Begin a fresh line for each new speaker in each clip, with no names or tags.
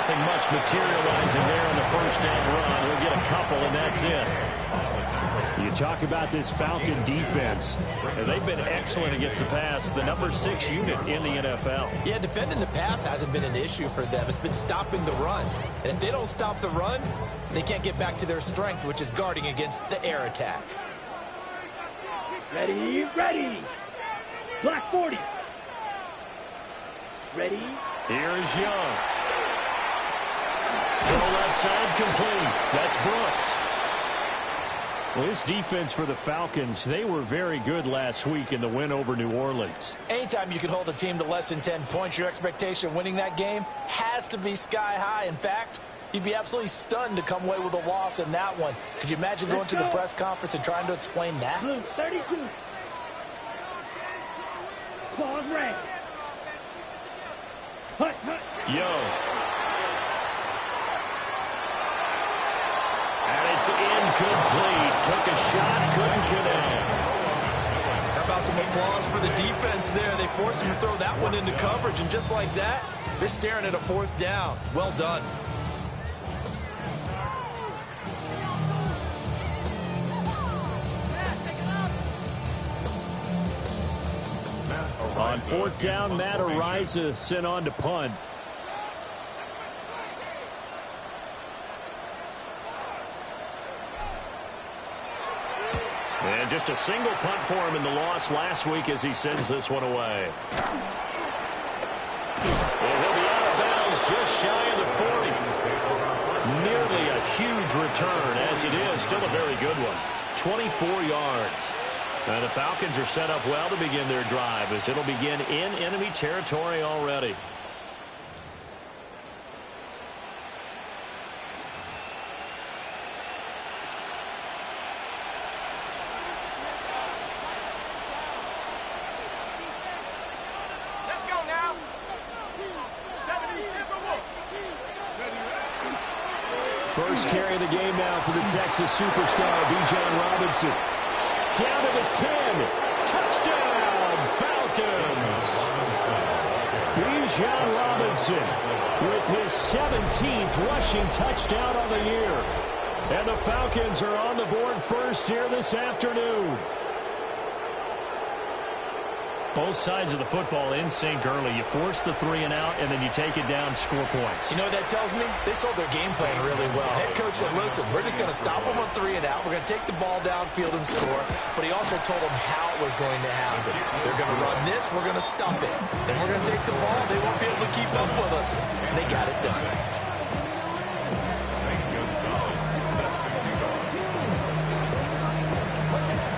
Nothing much materializing there on the first down run. He'll get a couple, and that's it.
You talk about this Falcon defense.
And they've been excellent against the pass, the number 6 unit in the NFL.
Yeah, defending the pass hasn't been an issue for them. It's been stopping the run. And if they don't stop the run, they can't get back to their strength, which is guarding against the air attack.
Ready, ready. Black 40. Ready.
Here's Young. Throw left side complete. That's Brooks.
Well, this defense for the Falcons, they were very good last week in the win over New Orleans.
Anytime you can hold a team to less than 10 points, your expectation of winning that game has to be sky high. In fact, you'd be absolutely stunned to come away with a loss in that one. Could you imagine going to the press conference and trying to explain that?
Blue 32. Pause red. Hut, hut.
Young. And it's incomplete. Took a shot, couldn't connect.
How about some applause for the defense there? They forced him to throw that one into coverage, and just like that, they're staring at a 4th down. Well done.
On 4th down, Matt Ariza sent on to punt.
And just a single punt for him in the loss last week as he sends this one away. And he'll be out of bounds just shy of the 40. Nearly a huge return as it is. Still a very good one. 24 yards. And the Falcons are set up well to begin their drive as it'll begin in enemy territory already.
First carry of the game now for the Texas superstar, Bijan Robinson. Down to the 10. Touchdown, Falcons. Bijan Robinson with his 17th rushing touchdown on the year. And the Falcons are on the board first here this afternoon.
Both sides of the football in sync early. You force the 3 and out, and then you take it down, score points.
You know what that tells me? They sold their game plan really well. Head coach said, listen, we're just going to stop them on 3 and out. We're going to take the ball downfield and score. But he also told them how it was going to happen. They're going to run this. We're going to stop it. Then we're going to take the ball. They won't be able to keep up with us. And they got it done.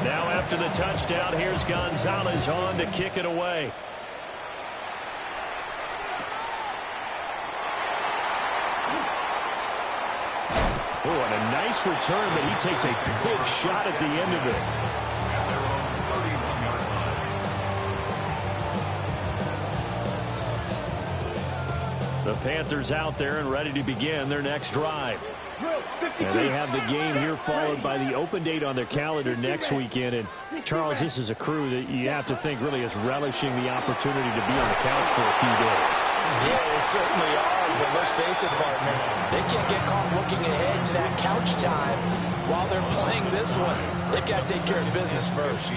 Now after the touchdown, here's Gonzalez on to kick it away.
Oh, and a nice return, but he takes a big shot at the end of it. The Panthers out there and ready to begin their next drive. And they have the game here followed by the open date on their calendar next weekend. And, Charles, this is a crew that you have to think really is relishing the opportunity to be on the couch for a few days.
Yeah, they certainly are. But let's face it, partner, they can't get caught looking ahead to that couch time while they're playing this one. They've got to take care of business first.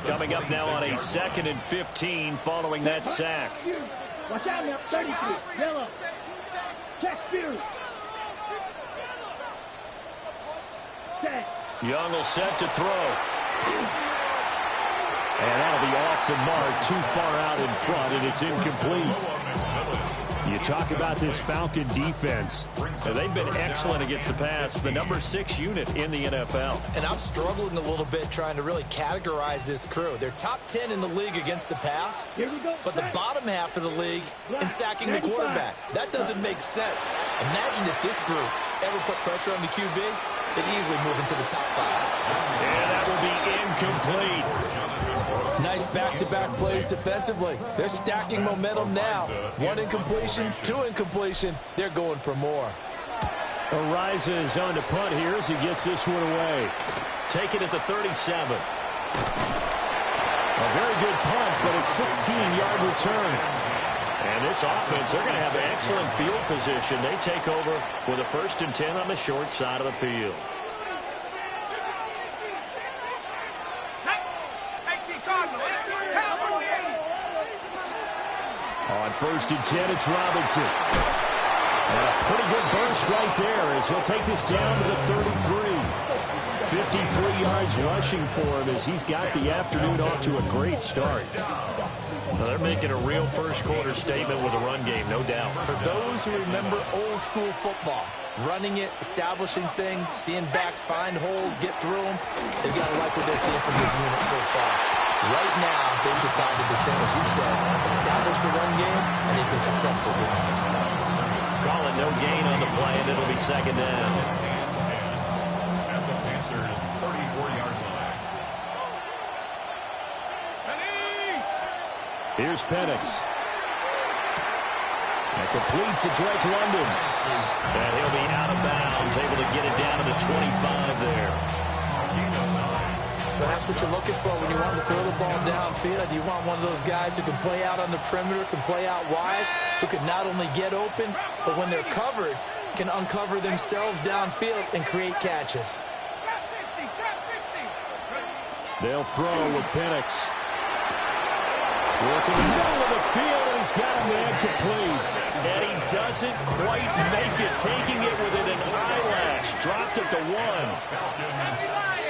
Coming up now on a 2nd and 15 following that sack.
Watch out now, 33, yellow. Check Fury.
Young will set to throw.
And that'll be off the mark, too far out in front, and it's incomplete. You talk about this Falcon defense.
And they've been excellent against the pass, the number 6 unit in the NFL.
And I'm struggling a little bit trying to really categorize this crew. They're top 10 in the league against the pass, but the bottom half of the league in sacking the quarterback. That doesn't make sense. Imagine if this group ever put pressure on the QB, they'd easily move into the top 5.
And that will be incomplete.
Nice back-to-back plays defensively. They're stacking momentum now. 1 incompletion, 2 incompletion. They're going for more.
Ariza is on to punt here as he gets this one away.
Take it at the 37.
A very good punt, but a 16-yard return.
And And this offense, they're going to have excellent field position. They take over with a 1st and 10 on the short side of the field.
On 1st and 10, it's Robinson. And a pretty good burst right there as he'll take this down to the 33. 53 yards rushing for him as he's got the afternoon off to a great start.
Well, they're making a real first-quarter statement with a run game, no doubt.
For those who remember old-school football, running it, establishing things, seeing backs find holes, get through them, they've got to like what they're seeing from this unit so far. Right now, they've decided to, same as you said, establish the run game, and they've been successful doing it.
Call it no gain on the play, and it'll be 2nd down.
At the Panthers' 34-yard line.
Here's Penix. And complete to Drake London.
And he'll be out of bounds, able to get it down to the 25 there.
But that's what you're looking for when you want to throw the ball downfield. You want one of those guys who can play out on the perimeter, can play out wide, who can not only get open, but when they're covered, can uncover themselves downfield and create catches.
They'll throw with Penix. Working the middle of the field, and he's got a man complete.
And he doesn't quite make it, taking it within an eyelash. Dropped at the 1.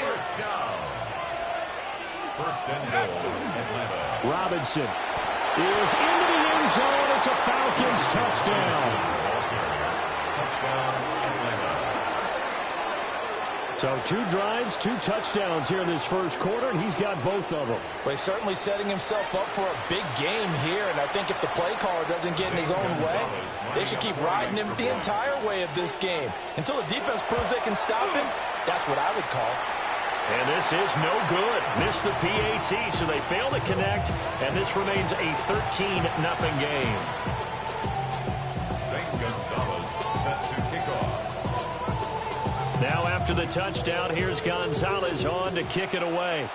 First down. 1st and goal, Atlanta.
Robinson is into the end zone. It's a Falcons touchdown.
Touchdown, Atlanta.
So 2 drives, 2 touchdowns here in this first quarter, and he's got both of them.
Well, he's certainly setting himself up for a big game here, and I think if the play caller doesn't get in his own way, they should keep riding him the entire way of this game. Until the defense proves they can stop him, that's what I would call.
And this is no good. Missed the PAT, so they fail to connect, and this remains a 13-0 game.
St. Gonzalez set to kick off.
Now after the touchdown, here's Gonzalez on to kick it away.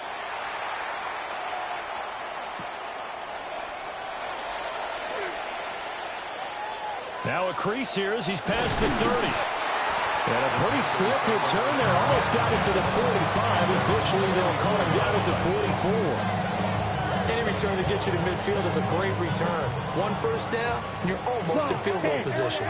Now a crease here as he's past the 30.
And a pretty slick return there. Almost got it to the 45. Officially, they'll call him down at the 44.
Any return that gets you to midfield is a great return. 1 first down, and you're almost in field goal position.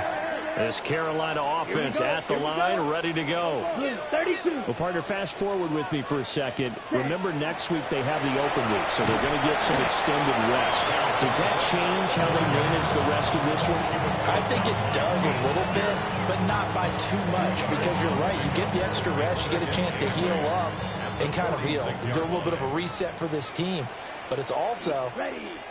This Carolina offense at the line, ready to go.
32.
Well, partner, fast forward with me for a second. Remember, next week they have the open week, so they're going to get some extended rest. Does that change how they manage the rest of this one?
I think it does a little bit, but not by too much, because you're right. You get the extra rest, you get a chance to heal up and kind of do a little bit of a reset for this team. But it's also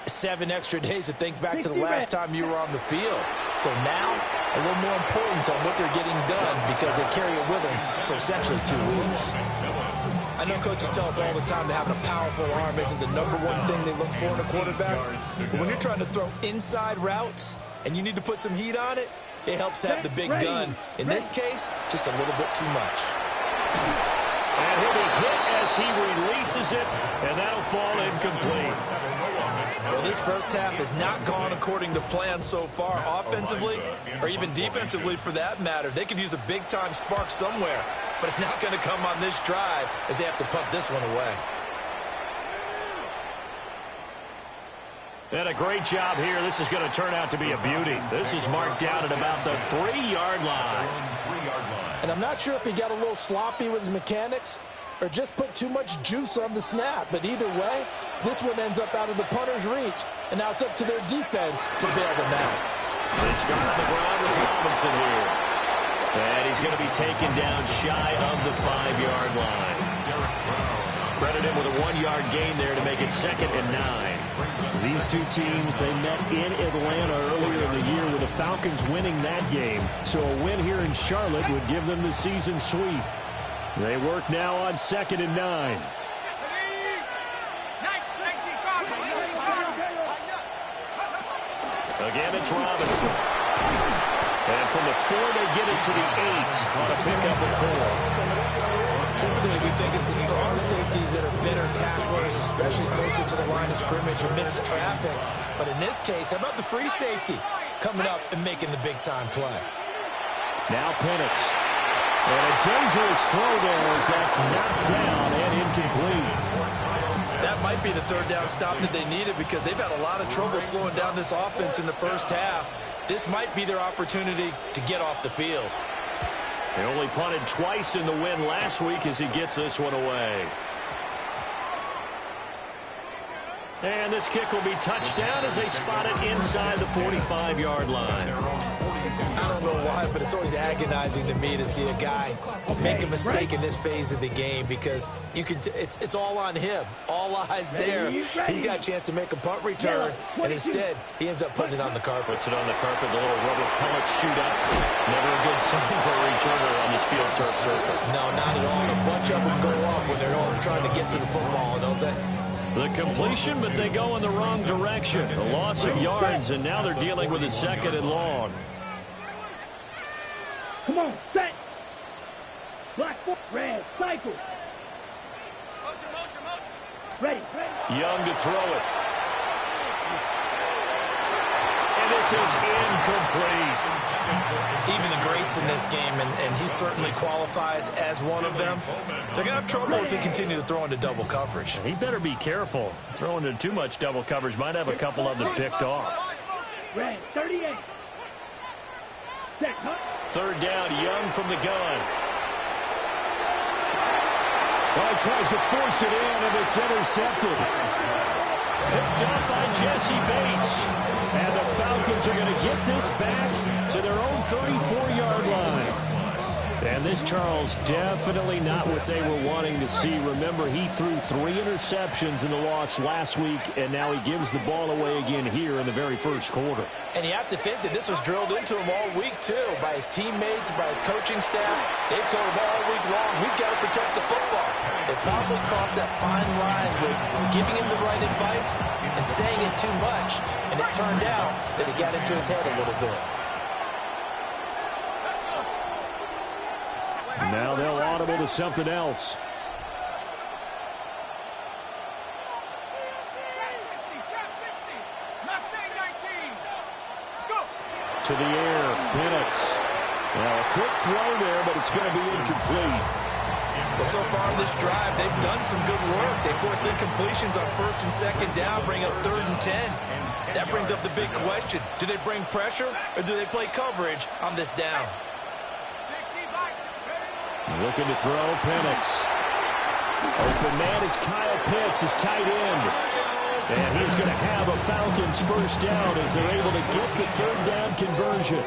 7 extra days to think back to the last time you were on the field. So now, a little more importance on what they're getting done because they carry it with them for essentially 2 weeks. I know coaches tell us all the time that having a powerful arm isn't the #1 thing they look for in a quarterback. But when you're trying to throw inside routes and you need to put some heat on it, it helps to have the big gun. In this case, just a little bit too much.
And he'll be hit as he releases it, and that'll fall incomplete.
Well, this first half has not gone according to plan so far offensively or even defensively for that matter. They could use a big-time spark somewhere, but it's not going to come on this drive as they have to punt this one away.
And a great job here. This is going to turn out to be a beauty. This is marked down at about the 3-yard line.
And I'm not sure if he got a little sloppy with his mechanics or just put too much juice on the snap. But either way, this one ends up out of the punter's reach. And now it's up to their defense to bail them out.
They start on the ground with Robinson here. And he's going to be taken down shy of the 5-yard line. Credit him with a 1-yard gain there to make it 2nd and 9.
These 2 teams, they met in Atlanta earlier in the year with the Falcons winning that game. So a win here in Charlotte would give them the season sweep. They work now on 2nd and 9.
Again, it's Robinson. And from the 4, they get it to the 8 on a pickup of 4.
Typically, we think it's the strong safeties that are better tacklers, especially closer to the line of scrimmage amidst traffic. But in this case, how about the free safety coming up and making the big-time play?
Now Penix. And a dangerous throw there as that's knocked down and incomplete.
That might be the third down stop that they needed because they've had a lot of trouble slowing down this offense in the first half. This might be their opportunity to get off the field.
They only punted twice in the win last week as he gets this one away. And this kick will be touchdown as they spot it inside the 45-yard line.
I don't know why, but it's always agonizing to me to see a guy make a mistake in this phase of the game because you can. It's all on him. All eyes there. He's got a chance to make a punt return, and instead he ends up putting it on the carpet.
Puts it on the carpet, the little rubber pellet shootout. Never a good sign for a returner on this field turf surface.
No, not at all. And a bunch of them go up when they're all trying to get to the football, don't they?
The completion, but they go in the wrong direction. A loss of yards, and now they're dealing with a second and long.
Come on, set. Black, red, cycle. Ready.
Young to throw it. And this is incomplete.
Even the greats in this game, and he certainly qualifies as one of them, they're going to have trouble if they continue to throw into double coverage.
He better be careful. Throwing into too much double coverage might have a couple of them picked off.
Red, 38. Set, huh?
Third down, Young from the gun.
Well, he tries to force it in, and it's intercepted.
Picked up by Jesse Bates.
And the Falcons are going to get this back to their own 34-yard line. And this, Charles, definitely not what they were wanting to see. Remember, he threw 3 interceptions in the loss last week, and now he gives the ball away again here in the very first quarter.
And you have to think that this was drilled into him all week, too, by his teammates, by his coaching staff. They've told him all week long, we've got to protect the football. They probably crossed that fine line with giving him the right advice and saying it too much, and it turned out that it got into his head a little bit.
Now they'll audible to something else. To the air, Penix. Well, a quick throw there, but it's going to be incomplete.
Well, so far in this drive, they've done some good work. They force incompletions on first and second down, bring up 3rd and 10. That brings up the big question. Do they bring pressure, or do they play coverage on this down?
Looking to throw, Penix. Open man is Kyle Pitts, his tight end. And he's going to have a Falcons first down as they're able to get the 3rd down conversion.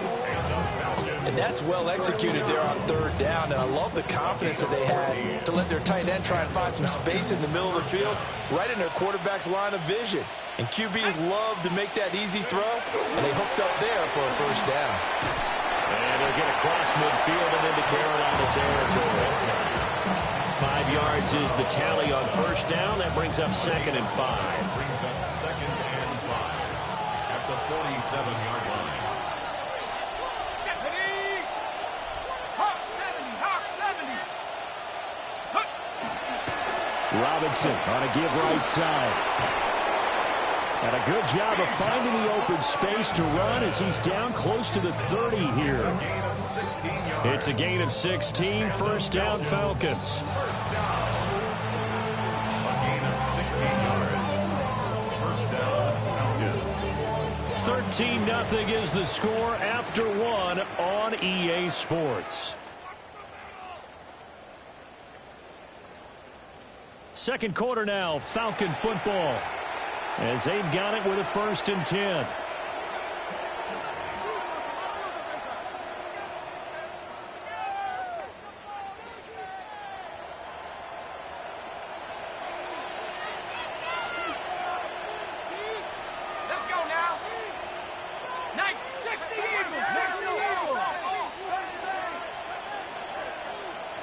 And that's well executed there on 3rd down. And I love the confidence that they had to let their tight end try and find some space in the middle of the field, right in their quarterback's line of vision. And QBs love to make that easy throw, and they hooked up there for a first down.
And they'll get across midfield and into Carolina territory. 5 yards is the tally on first down. That brings up 2nd and 5.
Brings up 2nd and 5 at the 47-yard line.
Robinson on a give right side. And a good job of finding the open space to run as he's down close to the 30 here.
It's a gain of 16, first down Falcons.
First down. A gain of 16 yards. First down, Falcons.
13-0 is the score after 1 on EA Sports. Second quarter now, Falcon football, as they've got it with a 1st and 10.
Let's go now. 60 Eagles, 60 Eagles.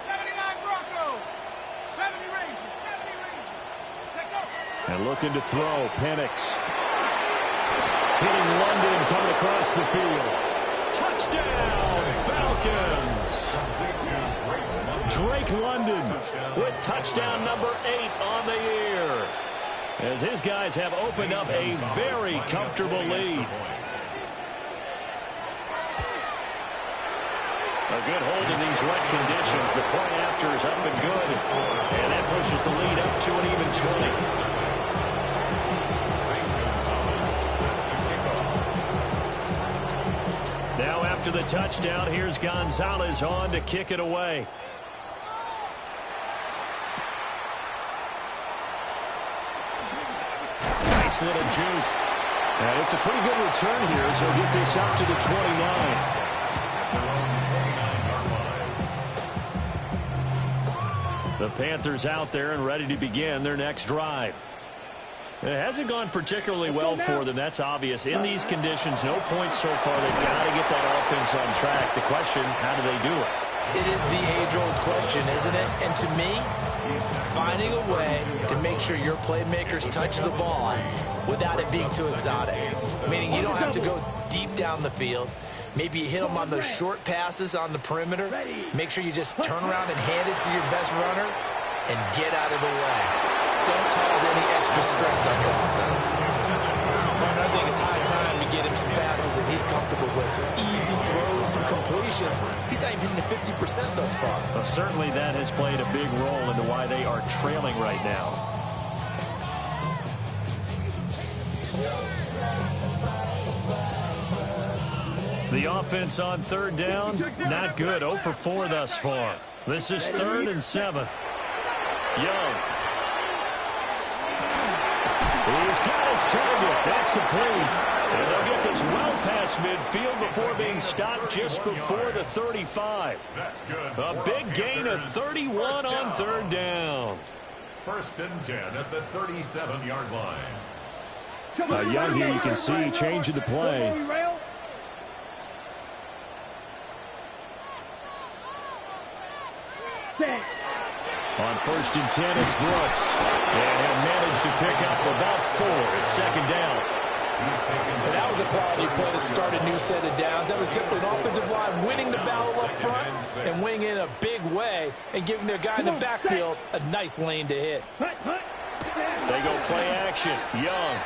79 Broncos, 70 Rangers, 70 Rangers. Take over.
And looking to throw, Penix. Hitting London coming across the field.
Touchdown, Falcons.
Drake London with touchdown number 8 on the year, as his guys have opened up a very comfortable lead. A good hold in these wet conditions. The point after is up and good, and that pushes the lead up to an even 20. Now after the touchdown, here's Gonzalez on to kick it away. Nice little juke. And it's a pretty good return here, so he'll get this up to the 29. The Panthers out there and ready to begin their next drive. It hasn't gone particularly well for them. That's obvious. In these conditions, no points so far. They've got to get that offense on track. The question, how do they do it?
It is the age-old question, isn't it? And to me, finding a way to make sure your playmakers touch the ball without it being too exotic. Meaning you don't have to go deep down the field. Maybe you hit them on those short passes on the perimeter. Make sure you just turn around and hand it to your best runner and get out of the way. Don't cause any extra stress on your offense. Another thing, it's high time to get him some passes that he's comfortable with. Some easy throws, some completions. He's not even hitting the 50% thus far.
Well, certainly that has played a big role into why they are trailing right now. The offense on third down, not good. 0 for 4 thus far. This is 3rd and 7. Young. He's got his target. That's complete. And they'll get this well past midfield before being stopped just before the 35. A big gain of 31 on third down.
1st and 10 at the 37-yard line.
Young here, you can see changing the play. On 1st and 10, it's Brooks. And he'll manage to pick up about 4. It's 2nd down.
And that was a quality play to start a new set of downs. That was simply an offensive line winning the battle up front and winning in a big way and giving their guy in the backfield a nice lane to hit.
They go play action. Young.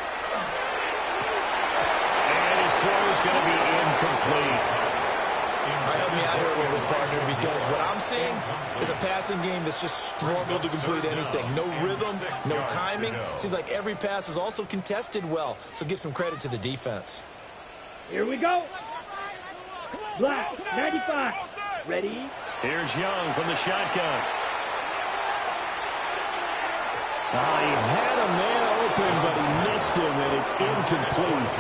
And his throw is going to be incomplete.
Help me out here a little bit, partner, because what I'm seeing is a passing game that's just struggled to complete anything. No rhythm, no timing. Seems like every pass is also contested well, so give some credit to the defense.
Here we go. Black, 95. Ready?
Here's Young from the shotgun. He had a man open, but he missed him, and it's incomplete.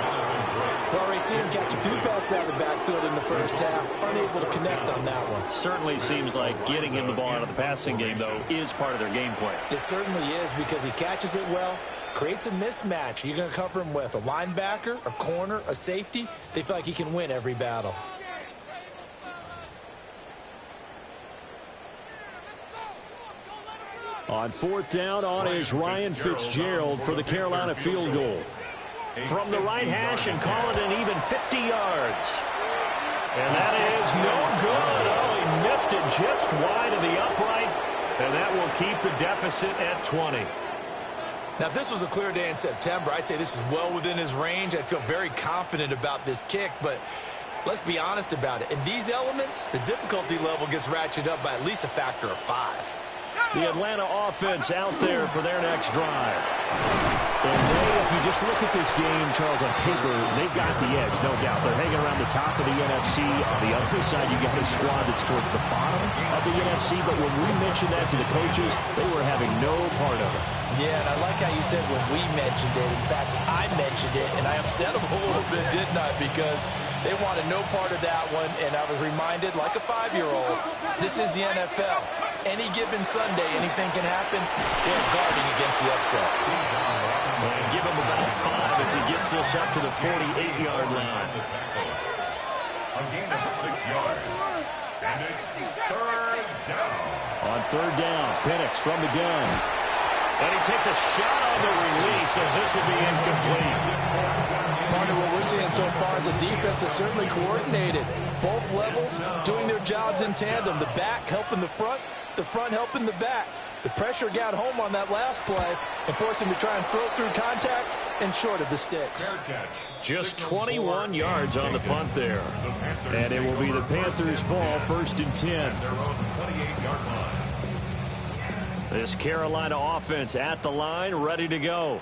We've already seen him catch a few passes out of the backfield in the first half, unable to connect on that one.
Certainly seems like getting him the ball out of the passing game, though, is part of their game plan.
It certainly is, because he catches it well, creates a mismatch. You're going to cover him with a linebacker, a corner, a safety. They feel like he can win every battle.
On 4th down, on is Ryan Fitzgerald for the Carolina field goal. From the right hash and call it an even 50 yards. And that is no good. Oh, he missed it just wide of the upright. And that will keep the deficit at 20.
Now, if this was a clear day in September, I'd say this is well within his range. I'd feel very confident about this kick, but let's be honest about it. In these elements, the difficulty level gets ratcheted up by at least a factor of 5.
The Atlanta offense out there for their next drive. And if you just look at this game, Charles, on paper, they've got the edge, no doubt. They're hanging around the top of the NFC. On the other side, you got a squad that's towards the bottom of the NFC. But when we mentioned that to the coaches, they were having no part of it.
Yeah, and I like how you said when we mentioned it. In fact, I mentioned it, and I upset them a little bit, didn't I? Because they wanted no part of that one, and I was reminded, like a 5-year-old, this is the NFL. Any given Sunday, anything can happen. They're guarding against the upset.
And give him about 5 as he gets this up to the 48-yard line.
A gain of 6 yards. And it's 3rd down.
On 3rd down, Penix from the gun. And he takes a shot on the release as this will be incomplete.
Partner, what we're seeing so far is the defense is certainly coordinated. Both levels doing their jobs in tandem. The back helping the front helping the back. The pressure got home on that last play and forced him to try and throw through contact and short of the sticks.
Just 21 yards on the punt there. And it will be the Panthers' ball, 1st and 10. This Carolina offense at the line, ready to go.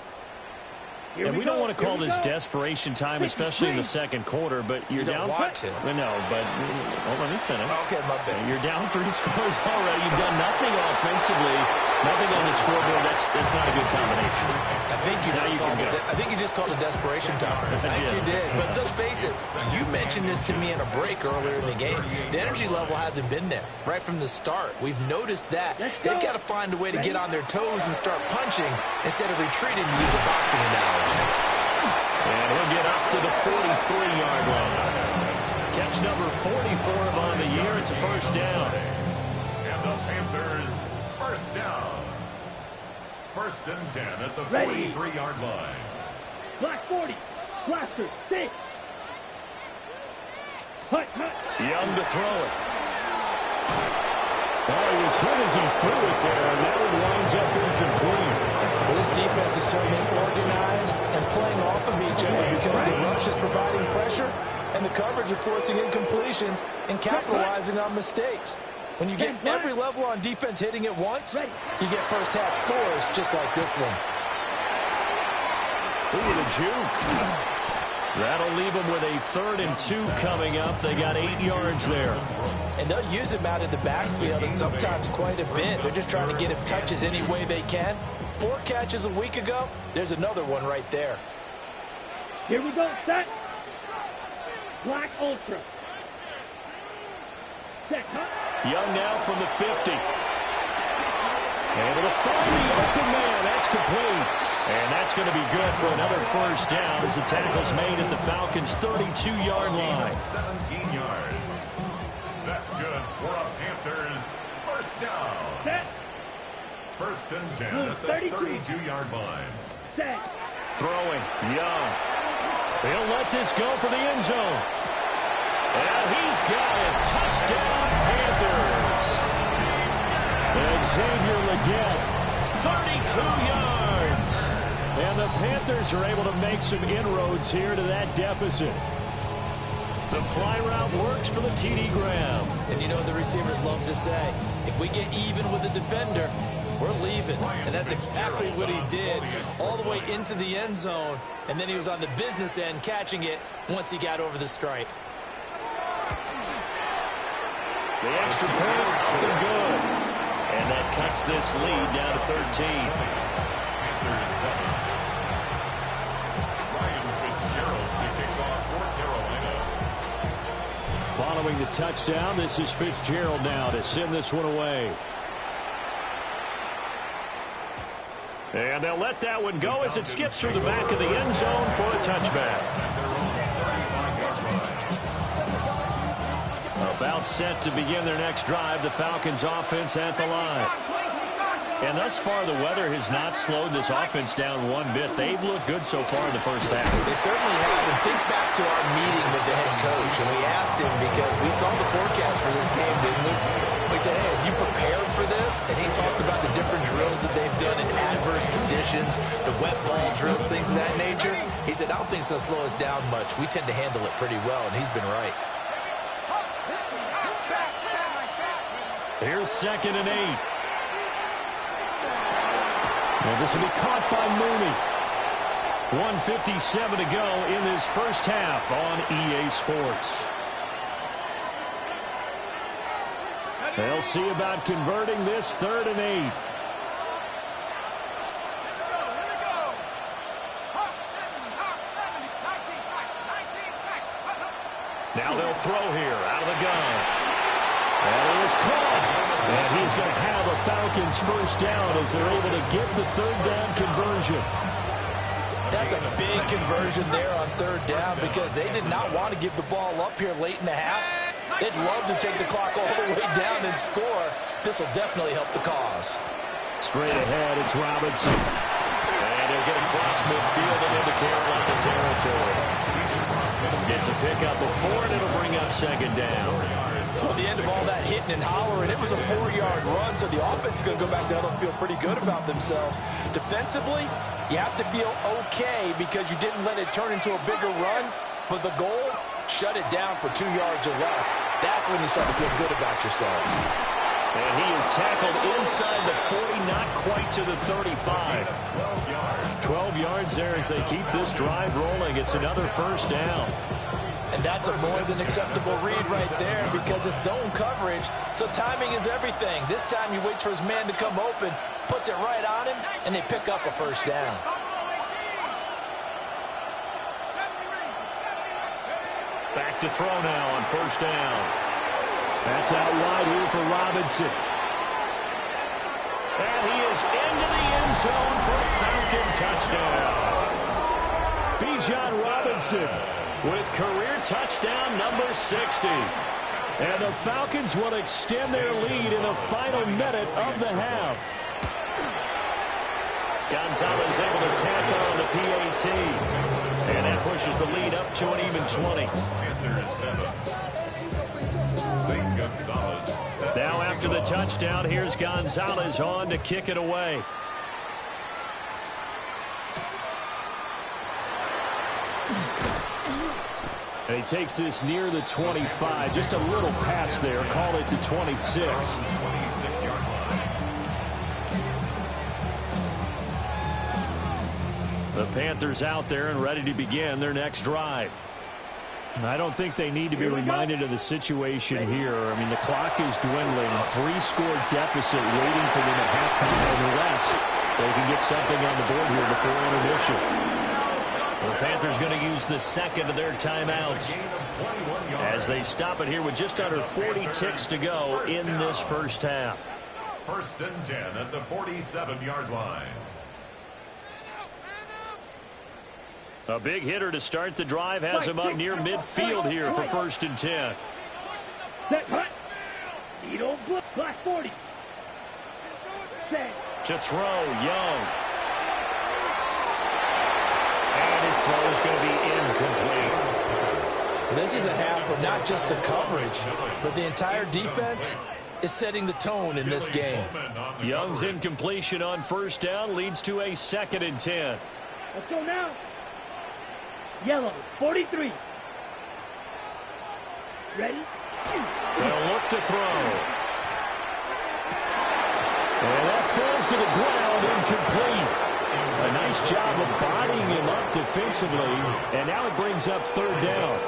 And we don't want to call this desperation time, especially in the second quarter, but you're down.
You don't want to.
No, but let me finish.
Okay, my bad.
You're down 3 scores already. You've done nothing offensively, nothing on the scoreboard. That's not a good combination.
I think you just called it desperation time. I think you did. But let's face it, you mentioned this to me in a break earlier in the game. The energy level hasn't been there right from the start. We've noticed that. They've got to find a way to get on their toes and start punching instead of retreating, to use a boxing analogy.
And he'll get up to the 43-yard line. Catch number 44 on the year. It's a first down.
And the Panthers, first down. 1st and 10 at the 43-yard line.
Black 40. Blaster. Stick. Hut.
Young to throw it. Oh, he was hit as he threw it there, and that one winds up incomplete.
Well, this defense is certainly organized and playing off of each other because the rush is providing pressure and the coverage is forcing incompletions and capitalizing on mistakes. When you get every level on defense hitting at once, you get first half scores just like this one.
Look at the juke. That'll leave them with a 3rd and 2 coming up. They got 8 yards there.
And they'll use him out in the backfield and sometimes quite a bit. They're just trying to get him touches any way they can. 4 catches a week ago. There's another one right there.
Here we go. Set. Black Ultra. Set.
Young now from the 50. Able to find the open man. That's complete. And that's going to be good for another first down as the tackle's made at the Falcons' 32-yard line.
17 yards. That's good for a Panthers first down.
Set.
1st and 10 at the 32-yard line.
Set.
Throwing. Young. He'll let this go for the end zone. And he's got it. Touchdown, Panthers. And Xavier Legette, 32 yards. And the Panthers are able to make some inroads here to that deficit. The fly route works for the TD Graham.
And you know what the receivers love to say? If we get even with the defender, we're leaving. And that's exactly what he did all the way into the end zone. And then he was on the business end catching it once he got over the stripe.
The extra point, they're good. And that cuts this lead down to 13. Following the touchdown, this is Fitzgerald now to send this one away. And they'll let that one go as it skips through the back of the end zone for a touchback. About set to begin their next drive, the Falcons offense at the line. And thus far, the weather has not slowed this offense down one bit. They've looked good so far in the first half.
They certainly have. And think back to our meeting with the head coach. And we asked him because we saw the forecast for this game, didn't we? We said, hey, have you prepared for this? And he talked about the different drills that they've done in adverse conditions, the wet ball drills, things of that nature. He said, I don't think it's going to slow us down much. We tend to handle it pretty well, and he's been right.
Here's 2nd and 8. And this will be caught by Mooney. 1:57 to go in this first half on EA Sports. They'll see about converting this 3rd and 8. Now they'll throw here out of the gun. And it is caught. And he's going to have a Falcons first down as they're able to get the 3rd down conversion.
That's a big conversion there on 3rd down because they did not want to give the ball up here late in the half. They'd love to take the clock all the way down and score. This will definitely help the cause.
Straight ahead, it's Robinson. And he'll get across midfield and into Carolina territory. It's a pickup of 4, and it'll bring up second down.
Well, the end of all that hitting and hollering, it was a 4-yard run, so the offense is going to go back down and feel pretty good about themselves. Defensively, you have to feel okay because you didn't let it turn into a bigger run, but the goal, shut it down for 2 yards or less. That's when you start to feel good about yourselves.
And he is tackled inside the 40, not quite to the 35. 12 yards there as they keep this drive rolling. It's another first down.
And that's a more than acceptable read right there because it's zone coverage, so timing is everything. This time he waits for his man to come open, puts it right on him, and they pick up a first down.
Back to throw now on first down. That's out wide here for Robinson. And he is into the end zone for a Falcon touchdown. Bijan Robinson with career touchdown number 60. And the Falcons will extend their lead in the final minute of the half. Gonzalez able to tackle on the PAT. And that pushes the lead up to an even 20. Now after the touchdown, here's Gonzalez on to kick it away. And he takes this near the 25. Just a little pass there. Call it the 26. The Panthers out there and ready to begin their next drive. I don't think they need to be reminded of the situation here. I mean, the clock is dwindling. 3-score deficit waiting for them at halftime, unless they can get something on the board here before intermission. The Panthers going to use the second of their timeouts as they stop it here with just under 40 ticks to go in this first half.
1st and 10 at the 47-yard line.
A big hitter to start the drive has him up near midfield here for 1st and 10.
Set, hut. Needle, black 40. Set.
To throw, Young. And his throw is going to be incomplete.
This is a half of not just the coverage, but the entire defense is setting the tone in this game.
Young's incompletion on first down leads to a 2nd and 10.
Let's go now. Yellow, 43. Ready?
They'll look to throw. And that falls to the ground, incomplete. A nice job of bodying him up defensively, and now it brings up 3rd down.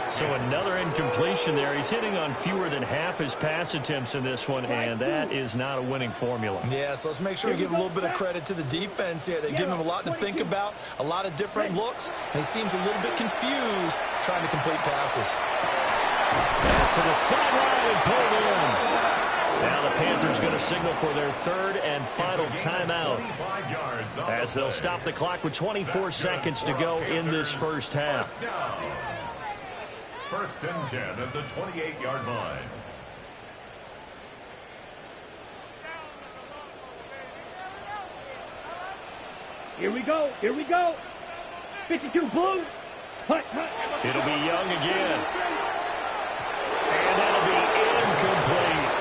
So another incompletion there. He's hitting on fewer than half his pass attempts in this one, and that is not a winning formula.
Yeah, so let's make sure we give a little bit of credit to the defense here. They give him a lot to think about, a lot of different looks, and he seems a little bit confused trying to complete passes.
Pass to the sideline and pulled in. Now the Panthers going to signal for their 3rd and final timeout as they'll stop the clock with 24 seconds to go in this first half.
1st and 10 at the 28-yard line.
Here we go. Here we go. 52 blue. Hut, hut.
It'll be Young again. And that'll be incomplete.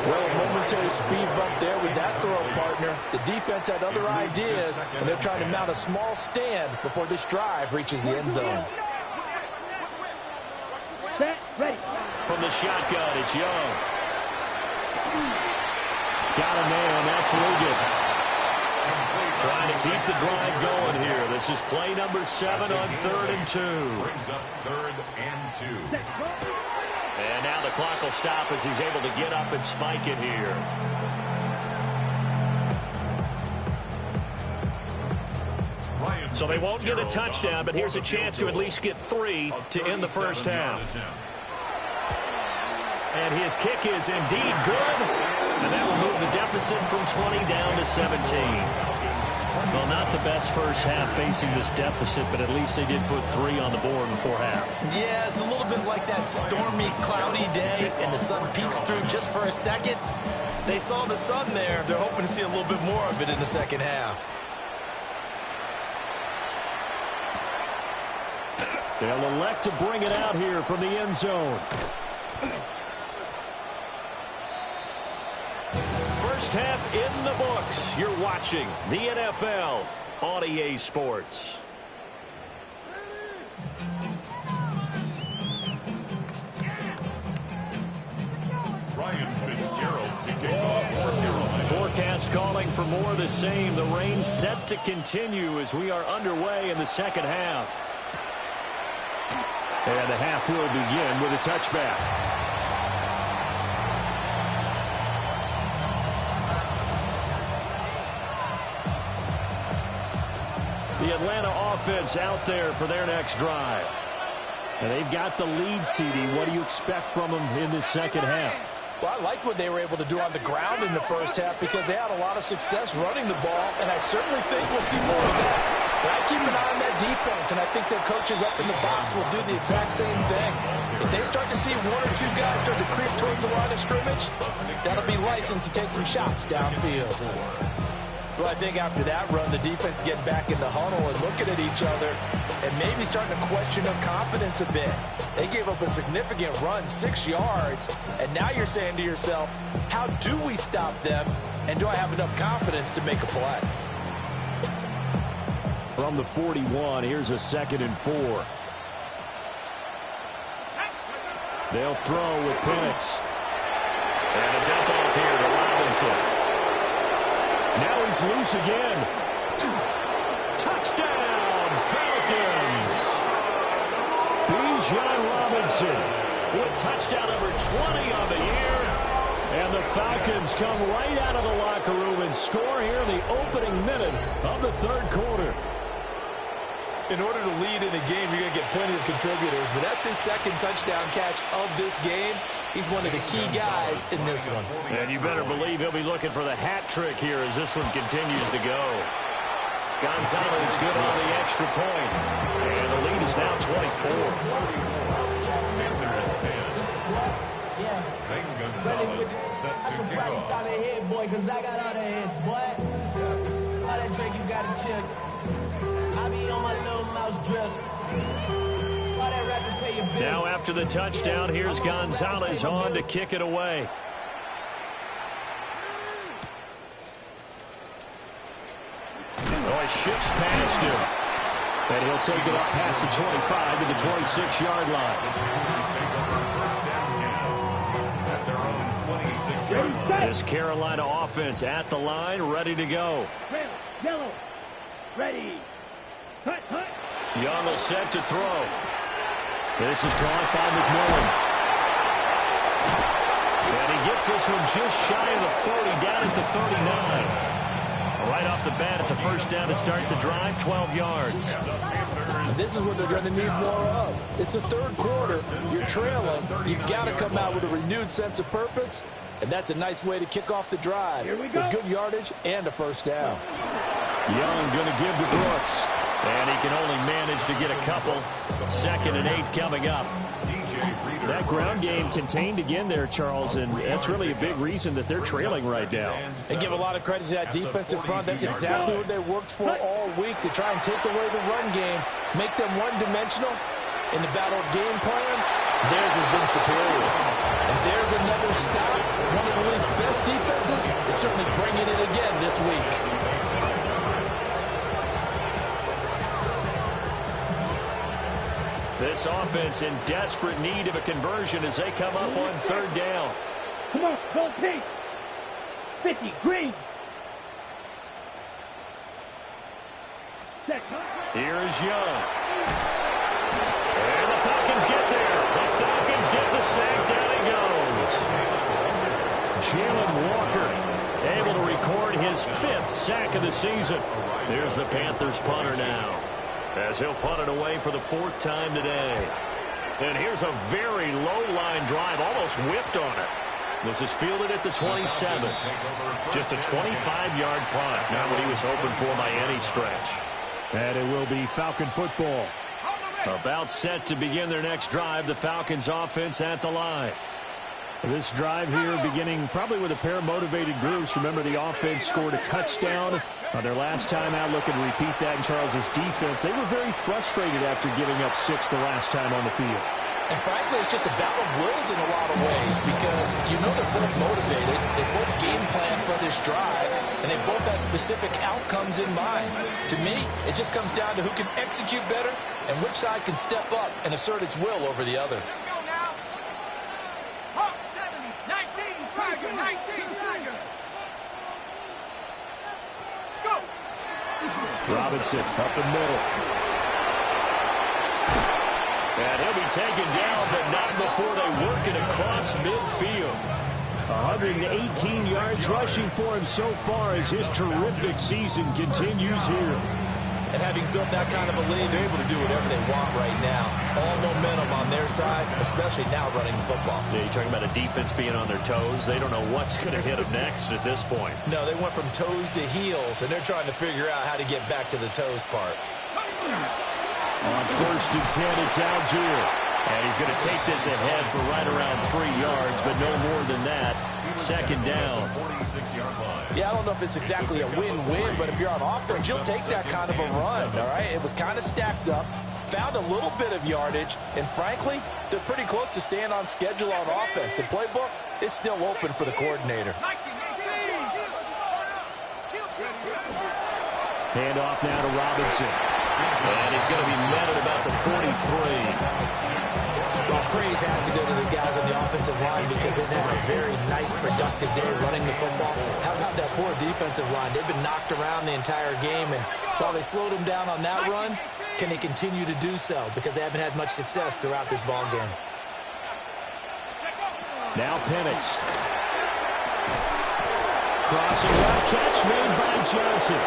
Well, momentary speed bump there with that throw, partner. The defense had other ideas, and they're trying to mount a small stand before this drive reaches the end zone.
Set, ready.
From the shotgun, it's Young. Got a man, that's Ligon. Trying to keep the drive going here. This is play number 7 on 3rd and 2.
Brings up 3rd and 2.
And now the clock will stop as he's able to get up and spike it here. So they won't get a touchdown, but here's a chance to at least get 3 to end the first half. And his kick is indeed good. And that will move the deficit from 20 down to 17. Well, not the best first half facing this deficit, but at least they did put 3 on the board before half.
Yeah, it's a little bit like that stormy, cloudy day, and the sun peeks through just for a second. They saw the sun there. They're hoping to see a little bit more of it in the second half.
They'll elect to bring it out here from the end zone. First half in the books. You're watching the NFL on EA Sports. Forecast calling for more of the same. The rain set to continue as we are underway in the second half. And the half will begin with a touchback. The Atlanta offense out there for their next drive. And they've got the lead, CD. What do you expect from them in this second half?
Well, I like what they were able to do on the ground in the first half because they had a lot of success running the ball, and I certainly think we'll see more of that. But I keep an eye on that defense, and I think their coaches up in the box will do the exact same thing. If they start to see one or two guys start to creep towards the line of scrimmage, that'll be license to take some shots downfield. Well, I think after that run, the defense get back in the huddle and looking at each other and maybe starting to question their confidence a bit. They gave up a significant run, 6 yards, and now you're saying to yourself, how do we stop them, and do I have enough confidence to make a play?
From the 41, here's a 2nd and 4. They'll throw with Penix. And a dump off here to Robinson. Now he's loose again. Touchdown, Falcons. Bijan Robinson with touchdown number 20 on the year. And the Falcons come right out of the locker room and score here in the opening minute of the third quarter.
In order to lead in a game, you're going to get plenty of contributors, but that's his 2nd touchdown catch of this game. He's one of the key guys in this one.
And you better believe he'll be looking for the hat trick here as this one continues to go. Gonzalez good on the extra point. And the lead is now 24.
Panthers 10. Zane Gonzalez set to kick off.
On the head, boy, because I got all the hits, boy. All that drink you got to chill. I be on my little mouse drip.
Now after the touchdown, here's Gonzalez on to kick it away. Oh, it shifts past him. And he'll take it up past the 25 to the 26-yard line. This Carolina offense at the line, ready to go.
Yellow, ready. Hut, hut.
Young is set to throw. This is caught by McMillan. And he gets this one just shy of the 30, down at the 39. Right off the bat, it's a first down to start the drive, 12 yards.
And this is what they're going to need more of. It's the third quarter. You're trailing. You've got to come out with a renewed sense of purpose, and that's a nice way to kick off the drive with good yardage and a first down.
Young going to give to Brooks. And he can only manage to get a couple. 2nd and 8 coming up. That ground game contained again there, Charles, and that's really a big reason that they're trailing right now.
They give a lot of credit to that defensive front. That's exactly what they worked for all week, to try and take away the run game, make them one-dimensional. In the battle of game plans, theirs has been superior. And there's another stop. One of the league's best defenses is certainly bringing it again this week.
This offense in desperate need of a conversion as they come up on 3rd down.
Come on, go pink. 50, green.
Here is Young. And the Falcons get there. The Falcons get the sack. Down he goes. Jalen Walker able to record his 5th sack of the season. There's the Panthers punter now, as he'll punt it away for the 4th time today. And here's a very low-line drive, almost whiffed on it. This is fielded at the 27. Just a 25-yard punt, not what he was hoping for by any stretch. And it will be Falcon football. About set to begin their next drive, the Falcons offense at the line. This drive here beginning probably with a pair of motivated groups. Remember, the offense scored a touchdown Their last time out, looking to repeat that in Charles's defense. They were very frustrated after giving up 6 the last time on the field.
And frankly, it's just a battle of wills in a lot of ways because you know they're both motivated. They both game plan for this drive, and they both have specific outcomes in mind. To me, it just comes down to who can execute better and which side can step up and assert its will over the other.
Let's go now. Hawk 70, 19, Tiger, 19, Tiger. Let's go.
Robinson up the middle.
And he'll be taken down, but not before they work it across midfield.
118 yards rushing for him so far as his terrific season continues here.
And having built that kind of a lead, they're able to do whatever they want right now. All momentum on their side, especially now running the football.
Yeah, you're talking about a defense being on their toes. They don't know what's going to hit them next at this point.
No, they went from toes to heels, and they're trying to figure out how to get back to the toes part.
On 1st and 10, it's Algier.
And he's going to take this ahead for right around 3 yards, but no more than that. 2nd down.
Yeah, I don't know if it's exactly a win-win, but if you're on offense, you'll take that kind of a run, all right? It was kind of stacked up, found a little bit of yardage, and frankly, they're pretty close to staying on schedule on offense. The playbook is still open for the coordinator.
Hand off now to Robinson.
And he's going to be met at about the 43.
Well, praise has to go to the guys on the offensive line because they've had a very nice, productive day running the football. How about that poor defensive line? They've been knocked around the entire game, and while they slowed them down on that run, can they continue to do so? Because they haven't had much success throughout this ball game.
Now Penix. Crossing route catch made by Johnson.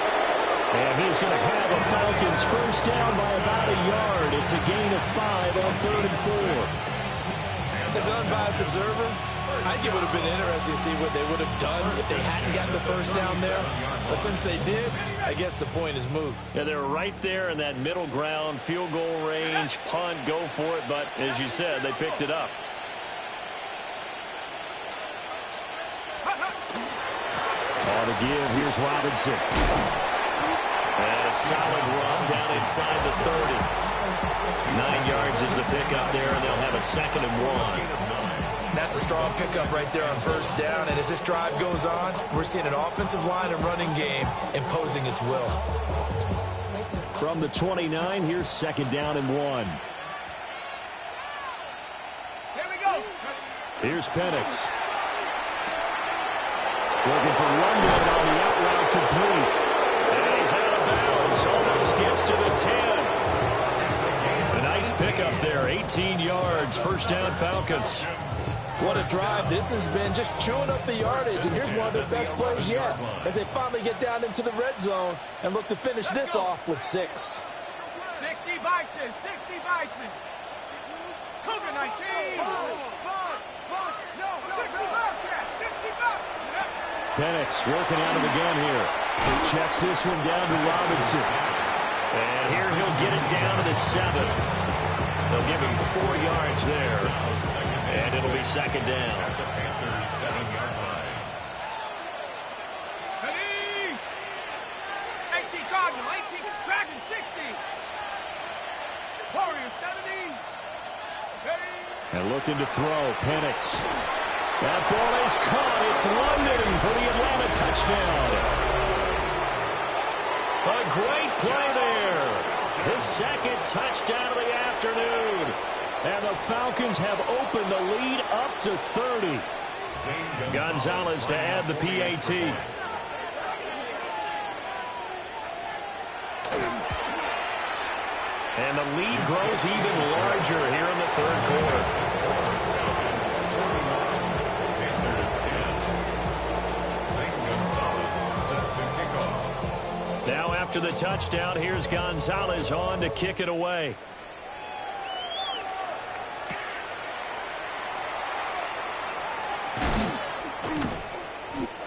And he's going to have a Falcons first down by about a yard. It's a gain of 5 on 3rd and 4.
As an unbiased observer, I think it would have been interesting to see what they would have done if they hadn't gotten the first down there. But since they did, I guess the point is moot.
Yeah, they were right there in that middle ground, field goal range, punt, go for it. But as you said, they picked it up.
On the give, here's Robinson.
And a solid run down inside the 30. 9 yards is the pickup there, and they'll have a 2nd and 1.
That's a strong pickup right there on first down. And as this drive goes on, we're seeing an offensive line and running game imposing its will.
From the 29, here's 2nd down and 1.
Here we go.
Here's Penix. Looking for London on the out route complete.
And he's out of bounds. Almost gets to the 10. A nice pickup there. 18 yards. First down, Falcons.
What a drive this has been, just chewing up the yardage. And here's one of their best plays yet as they finally get down into the red zone and look to finish this off with 6.
60 Bison, 60 Bison. Cougar 19. 60 Bobcat, 60 Bobcat.
Penix working out of the gun here. He checks this one down to Robinson.
And here he'll get it down to the 7. They'll give him 4 yards there. And it'll be 2nd down.
Ready? 18 Cardinal, 18 Dragon 60. Warrior 70. Steady.
And looking to throw, Penix. That ball is caught. It's London for the Atlanta touchdown.
A great play there. His 2nd touchdown of the afternoon.
And the Falcons have opened the lead up to 30.
Gonzalez to add the PAT. And the lead grows even larger here in the 3rd quarter. Now after the touchdown, here's Gonzalez on to kick it away.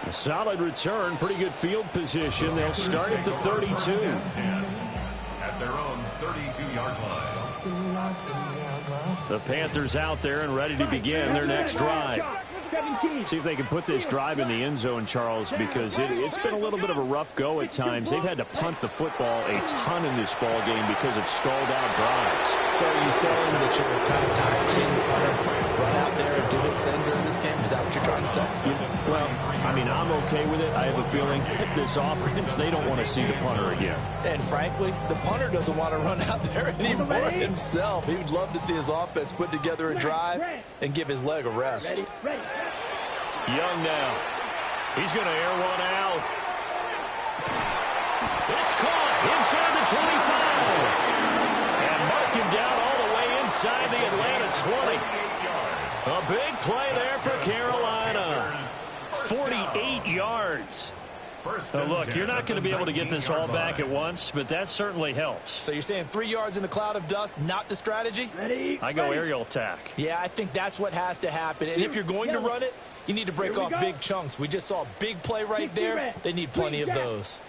A solid return, pretty good field position. They'll start at the 32.
At their own 32-yard line.
The Panthers out there and ready to begin their next drive.
17.
See if they can put this drive in the end zone, Charles, because it's been a little bit of a rough go at times. They've had to punt the football a ton in this ball game because of stalled-out drives.
So are you saying that you're kind of tired of seeing the punter run out there and do his thing during this game? Is that what you're trying to say?
Well, I mean, I'm okay with it. I have a feeling that this offense, they don't want to see the punter again.
And frankly, the punter doesn't want to run out there anymore himself. He would love to see his offense put together a drive and give his leg a rest.
Ready.
Young now. He's going to air one out. It's caught inside the 25. And mark him down all the way inside the Atlanta 20. A big play there for Carolina. 48 yards. Look, you're not going to be able to get this all back at once, but that certainly helps.
So you're saying 3 yards in the cloud of dust, not the strategy?
Ready.
I go aerial attack.
Yeah, I think that's what has to happen. And if you're going to run it, you need to break off big chunks. We just saw a big play right there. They need plenty of those.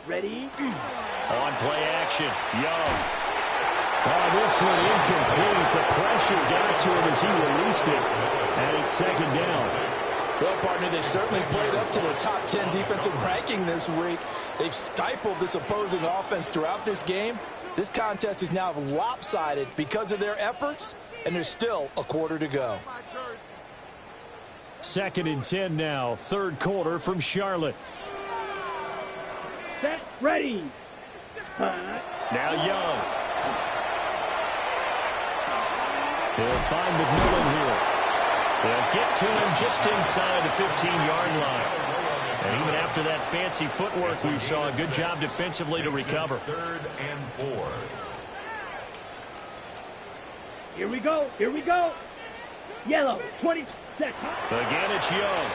Ready.
On play action, Young.
Oh, this one incomplete. The pressure got to him as he released it. And it's second down.
Well, partner, they've certainly played up to their top 10 defensive ranking this week. They've stifled this opposing offense throughout this game. This contest is now lopsided because of their efforts, and there's still a quarter to go.
2nd and 10 now. Third quarter from Charlotte.
Set. Ready.
Now Young.
They'll find McMillan here.
They'll get to him just inside the 15-yard line. And even after that fancy footwork we saw, a good job defensively to recover.
3rd and 4.
Here we go. Here we go. Yellow. 20 seconds.
Again, it's Young.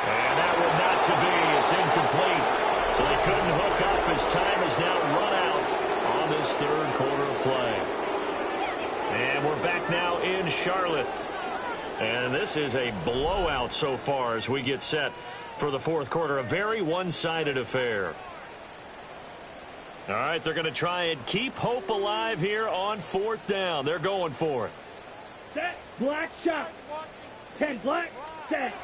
And that one not to be. It's incomplete. So they couldn't hook up as time is now run out on this third quarter of play. And we're back now in Charlotte. And this is a blowout so far as we get set for the fourth quarter. A very one-sided affair. All right, they're going to try and keep hope alive here on 4th down. They're going for it.
Set. Black shot. 10 black. Set.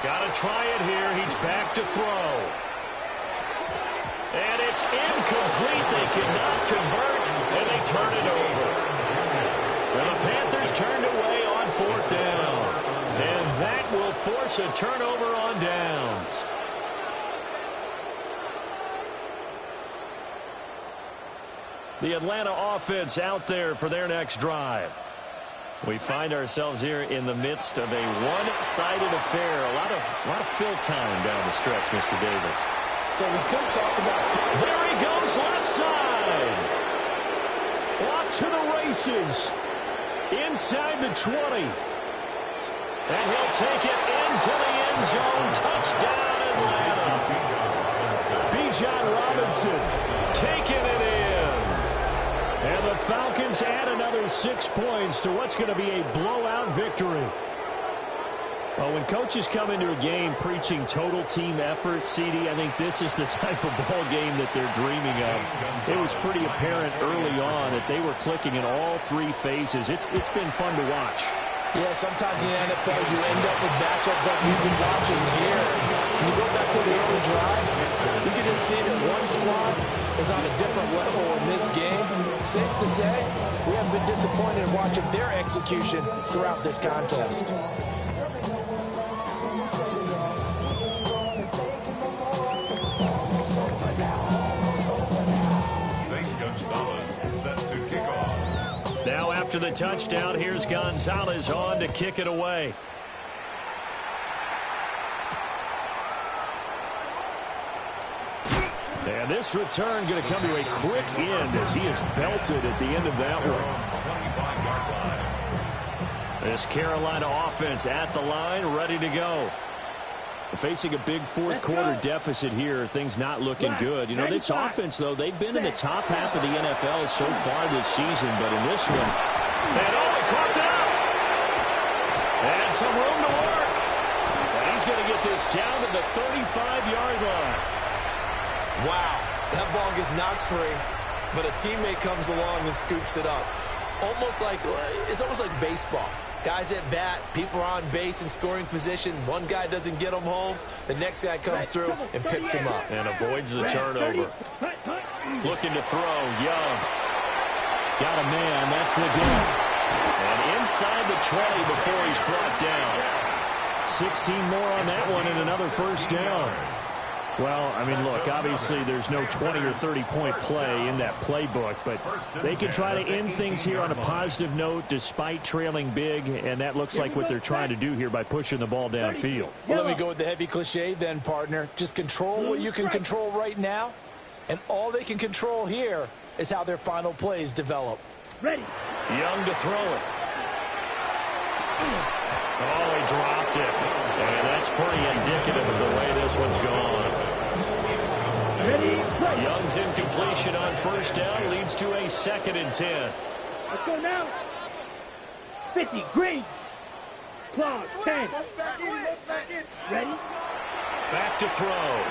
Got to try it here. He's back to throw. And it's incomplete. They cannot convert, and they turn it over. And the Panthers turned away on 4th down. And that will force a turnover on downs. The Atlanta offense out there for their next drive. We find ourselves here in the midst of a one-sided affair. A lot of fill time down the stretch, Mr. Davis.
So we could talk about...
There he goes, left side.
Off to the races. Inside the 20.
And he'll take it into the end zone. Touchdown, Atlanta.
Bijan Robinson
Taking it in.
and the Falcons add another 6 points to what's going to be a blowout victory. Well, when coaches come into a game preaching total team effort, CD, I think this is the type of ball game that they're dreaming of. It was pretty apparent early on that they were clicking in all 3 phases. It's been fun to watch.
Yeah, sometimes in the NFL you end up with matchups like we've been watching here. When you go back to the early drives, you can just see that one squad is on a different level in this game. Safe to say, we haven't been disappointed in watching their execution throughout this contest.
Now after the touchdown, here's Gonzalez on to kick it away.
And this return going to come to a quick end as he is belted at the end of that one.
This Carolina offense at the line, ready to go.
Facing a big fourth quarter deficit here, things not looking good. You know, this offense, though, they've been in the top half of the NFL so far this season, but in this one...
And he caught up! And some room to work. And he's going to get this down to the 35-yard line.
Wow, that ball gets knocked free, but a teammate comes along and scoops it up. almost like it's almost like baseball. Guys at bat, people are on base in scoring position. One guy doesn't get him home. The next guy comes through and picks him up.
And avoids the turnover. Looking to throw, Young. Got a man, that's the goal. And inside the 20 before he's brought down. 16 more on that one and another first down. Well, I mean, look, obviously there's no 20 or 30-point play in that playbook, but they can try to end things here on a positive note despite trailing big, and that looks like what they're trying to do here by pushing the ball downfield.
Well, let me go with the heavy cliche then, partner. Just control what you can control right now, and all they can control here is how their final plays develop.
Ready.
Young to throw it. Oh, he dropped it. And that's pretty indicative of the way this one's gone.
Ready.
Young's incompletion on first down leads to a 2nd and 10.
Let's go now. 50. Green. Claws. 10. Ready.
Back to throw.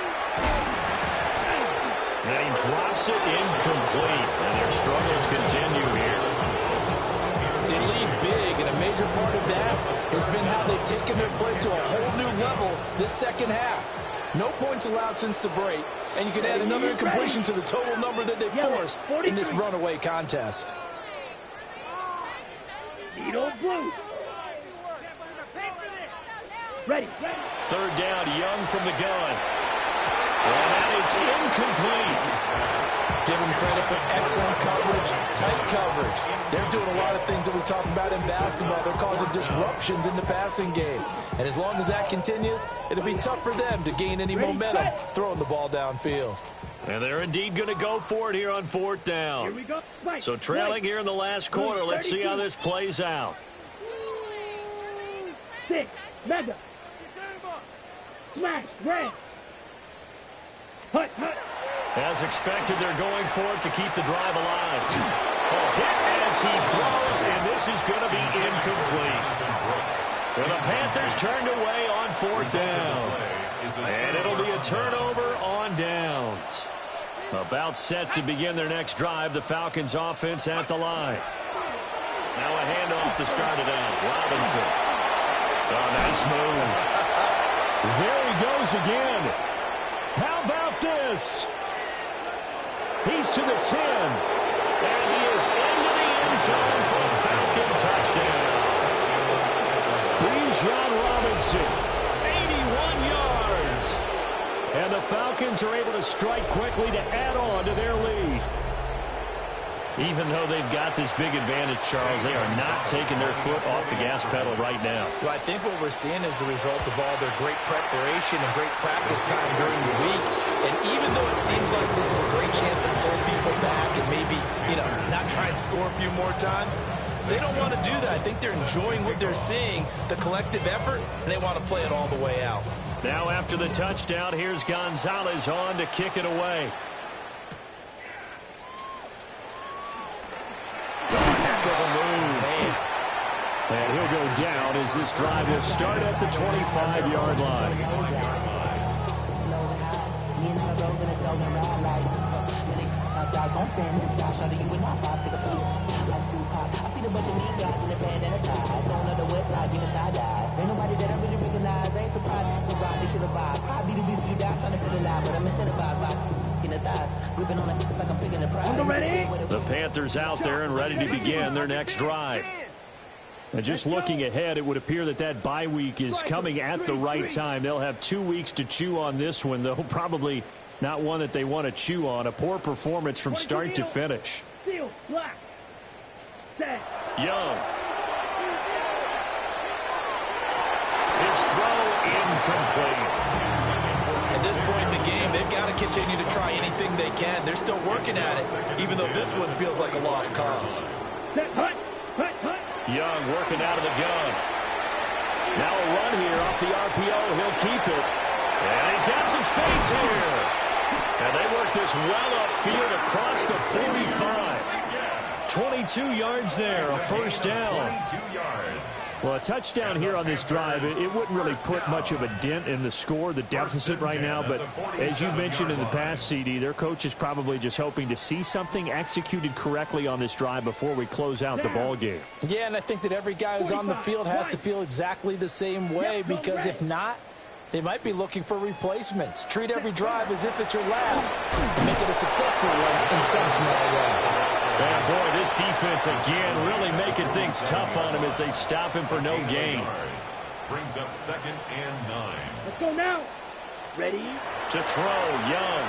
And he drops it incomplete. And their struggles continue here.
They lead big, and a major part of that has been how they've taken their play to a whole new level this second half. No points allowed since the break, and you can add another incompletion to the total number that they forced in this runaway contest.
Needle blue. Ready.
3rd down, Young from the gun. And that is incomplete.
Give them credit for excellent coverage, tight coverage. They're doing a lot of things that we talk about in basketball. They're causing disruptions in the passing game. And as long as that continues, it'll be tough for them to gain any momentum throwing the ball downfield.
And they're indeed going to go for it here on 4th down.
Here we go.
So trailing here in the last quarter. Let's see how this plays out.
6. Mega. Smash. Red. Hut.
As expected, they're going for it to keep the drive alive. Hit as he throws, and this is going to be incomplete. And the Panthers turned away on 4th down. And it'll be a turnover on downs. About set to begin their next drive, the Falcons offense at the line. Now a handoff to start it out. Robinson. Oh, nice move. There he goes again. How about this? He's to the 10. And he is into the end zone for a Falcon touchdown. Bijan Robinson, 81 yards. And the Falcons are able to strike quickly to add on to their lead. Even though they've got this big advantage, Charles, they are not taking their foot off the gas pedal right now.
Well, I think what we're seeing is the result of all their great preparation and great practice time during the week. And even though it seems like this is a great chance to pull people back and maybe, not try and score a few more times, they don't want to do that. I think they're enjoying what they're seeing, the collective effort, and they want to play it all the way out.
Now after the touchdown, here's Gonzalez on to kick it away. And he'll go down as this drive will start at the 25-yard line. The Panthers out there and ready to begin their next drive. And just looking ahead, it would appear that that bye week is coming at the right time. They'll have 2 weeks to chew on this one, though. Probably not one that they want to chew on. A poor performance from start to finish.
Young.
His throw incomplete.
At this point in the game, they've got to continue to try anything they can. They're still working at it, even though this one feels like a lost cause.
Young working out of the gun. Now a run here off the RPO. He'll keep it. And he's got some space here. And they work this well upfield across the 45. 22 yards there, a first down.
22 yards.
Well, a touchdown here on this drive, it wouldn't really put much of a dent in the score, the deficit right now. But as you mentioned in the past, CD, their coach is probably just hoping to see something executed correctly on this drive before we close out the ball game.
Yeah, and I think that every guy who's on the field has to feel exactly the same way, because if not, they might be looking for replacements. Treat every drive as if it's your last. Make it a successful one in some small way.
And boy, this defense again really making things tough on him as they stop him for no gain.
Brings up 2nd and 9.
Let's go now. Ready?
To throw, Young.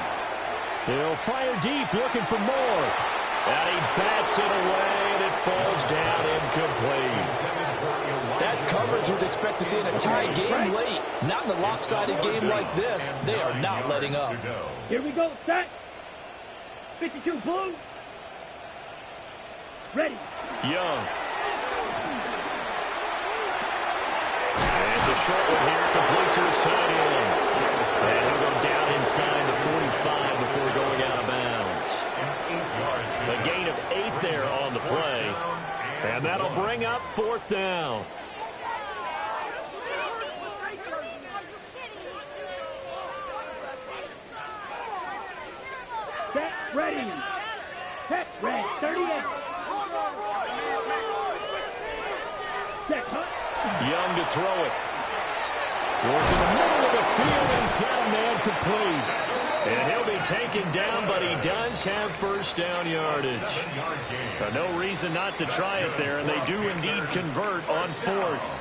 He'll fire deep, looking for more. And he bats it away, and it falls down incomplete.
That's coverage you'd expect to see in a tie game late. Not in a lopsided game like this. They are not letting up.
Here we go. Set. 52 blue. Ready.
Young. And it's a short one here, complete to his tight end. And he'll go down inside the 45 before going out of bounds. A gain of 8 there on the play. And that'll bring up 4th down.
Set. Ready. Set. Red. 38. Set. Cut.
Young to throw it. Working the middle of the field, and he's got a man complete. And he'll be taken down, but he does have first down yardage. So no reason not to try it there, and they do indeed convert on 4th.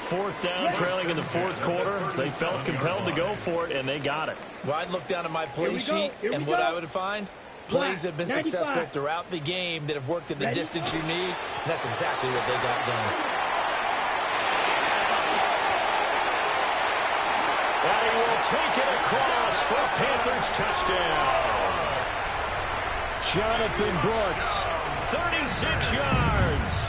4th down, trailing in the 4th quarter. They felt compelled to go for it, and they got it.
Well, I'd look down at my play sheet, and what I would find, plays have been successful throughout the game that have worked at the distance you need, and that's exactly what they got done.
And he will take it across for a Panthers touchdown. Jonathan Brooks, 36 yards.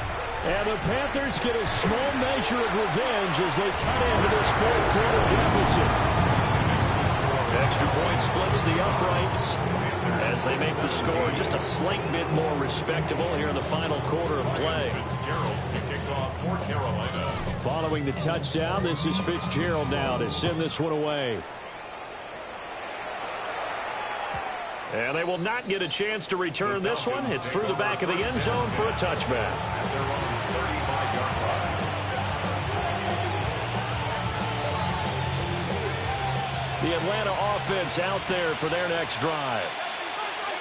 And the Panthers get a small measure of revenge as they cut into this 4th quarter deficit. Extra point splits the uprights as they make the score just a slight bit more respectable here in the final quarter of play.
Fitzgerald to kick off for Carolina.
Following the touchdown, this is Fitzgerald now to send this one away. And they will not get a chance to return this one. It's through the back of the end zone for a touchback.
At their own 35-yard line.
The Atlanta offense out there for their next drive.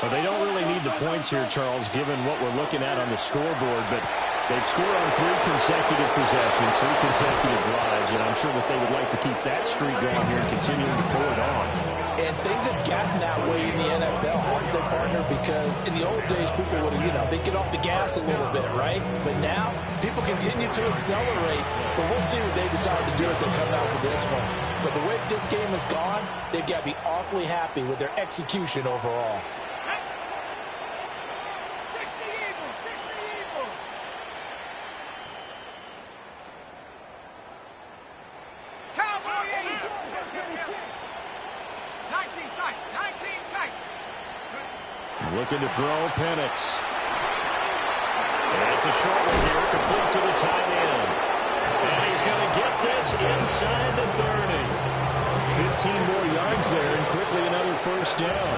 Well, they don't really need the points here, Charles, given what we're looking at on the scoreboard, but they've scored on 3 consecutive possessions, 3 consecutive drives, and I'm sure that they would like to keep that streak going here and continuing to pull it on.
And things have gotten that way in the NFL, haven't they, partner? Because in the old days, people would have, they'd get off the gas a little bit, right? But now, people continue to accelerate, but we'll see what they decide to do as they come out with this one. But the way this game has gone, they've got to be awfully happy with their execution overall.
Looking to throw, Penix. And it's a short one here, complete to the tight end. And he's going to get this inside the 30. 15 more yards there, and quickly another first down.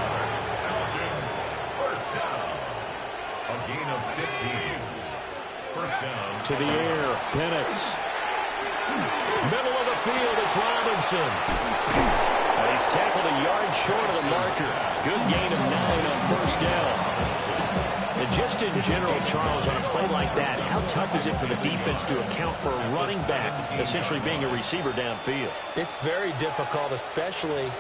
Falcons, first down. A gain of 15. First down.
To the air, Penix. Middle of the field, it's Robinson. And he's tackled a yard short of the marker. Good gain of 9 on first down. And just in general, Charles, on a play like that, how tough is it for the defense to account for a running back essentially being a receiver downfield?
It's very difficult, especially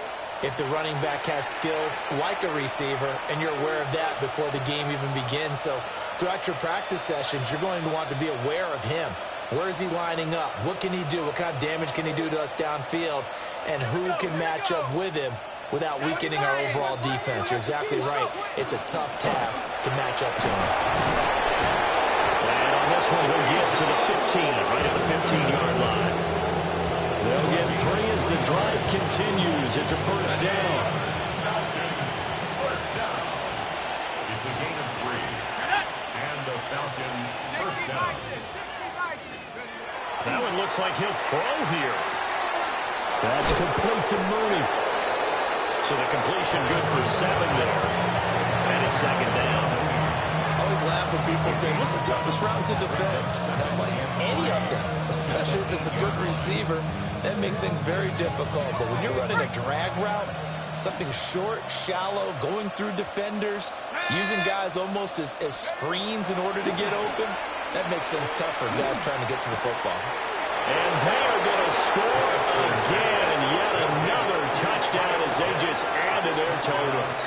if the running back has skills like a receiver, and you're aware of that before the game even begins. So throughout your practice sessions, you're going to want to be aware of him. Where is he lining up? What can he do? What kind of damage can he do to us downfield? And who can match up with him without weakening our overall defense? You're exactly right. It's a tough task to match up to him.
And on this one, he'll get to the 15, right at the 15-yard line. They'll get 3 as the drive continues. It's a first down.
Falcons, first down. It's a gain of 3. And
That one looks like he'll throw here.
That's complete to Mooney.
So the completion good for 7 there. And it's second down.
I always laugh when people say, what's the toughest route to defend? I'm like, any of them, especially if it's a good receiver. That makes things very difficult. But when you're running a drag route, something short, shallow, going through defenders, using guys almost as screens in order to get open, that makes things tough for guys trying to get to the football.
And they are going to score again. Yet another touchdown as they just add to their totals.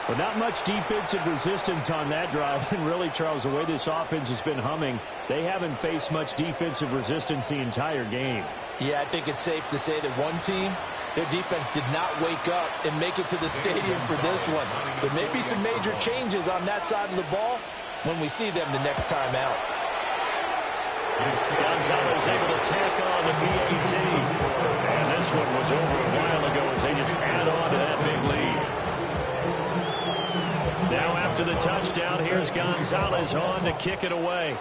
Well, not much defensive resistance on that drive. And really, Charles, the way this offense has been humming, they haven't faced much defensive resistance the entire game.
Yeah, I think it's safe to say that one team, their defense did not wake up and make it to the stadium for this one. There may be some major changes on that side of the ball when we see them the next time out.
Gonzalez able to tack on the PAT. And this one was over a while ago as they just add on to that big lead. Now after the touchdown, here's Gonzalez on to kick it away.